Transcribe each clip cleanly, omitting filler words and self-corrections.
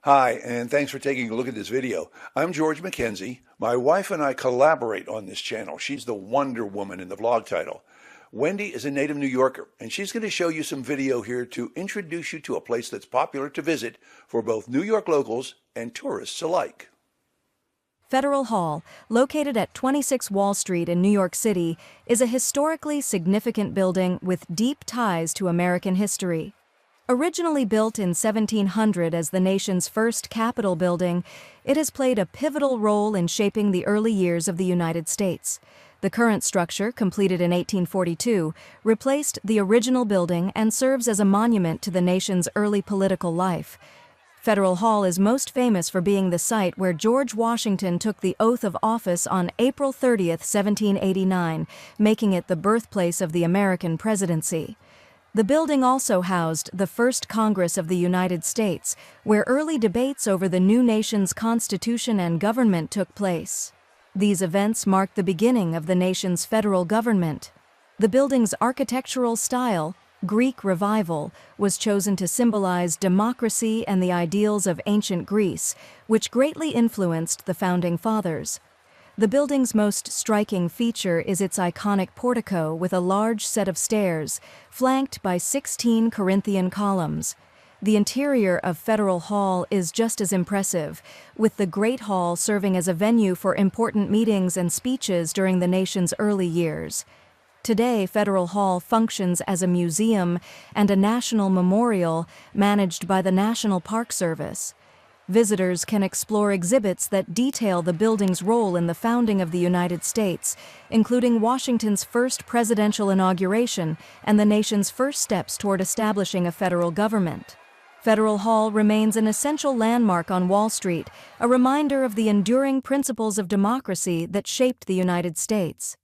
Hi, and thanks for taking a look at this video. I'm George McKenzie. My wife and I collaborate on this channel. She's the Wonder Woman in the vlog title. Wendy is a native New Yorker, and she's going to show you some video here to introduce you to a place that's popular to visit for both New York locals and tourists alike. Federal Hall, located at 26 Wall Street in New York City, is a historically significant building with deep ties to American history. Originally built in 1700 as the nation's first Capitol building, it has played a pivotal role in shaping the early years of the United States. The current structure, completed in 1842, replaced the original building and serves as a monument to the nation's early political life. Federal Hall is most famous for being the site where George Washington took the oath of office on April 30, 1789, making it the birthplace of the American presidency. The building also housed the first Congress of the United States, where early debates over the new nation's constitution and government took place. These events marked the beginning of the nation's federal government. The building's architectural style, Greek Revival, was chosen to symbolize democracy and the ideals of ancient Greece, which greatly influenced the Founding Fathers. The building's most striking feature is its iconic portico with a large set of stairs, flanked by 16 Corinthian columns. The interior of Federal Hall is just as impressive, with the Great Hall serving as a venue for important meetings and speeches during the nation's early years. Today, Federal Hall functions as a museum and a national memorial managed by the National Park Service. Visitors can explore exhibits that detail the building's role in the founding of the United States, including Washington's first presidential inauguration and the nation's first steps toward establishing a federal government. Federal Hall remains an essential landmark on Wall Street, a reminder of the enduring principles of democracy that shaped the United States.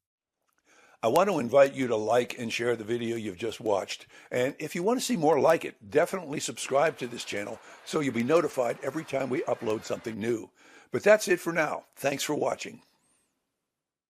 I want to invite you to like and share the video you've just watched. And if you want to see more like it, definitely subscribe to this channel so you'll be notified every time we upload something new. But that's it for now. Thanks for watching.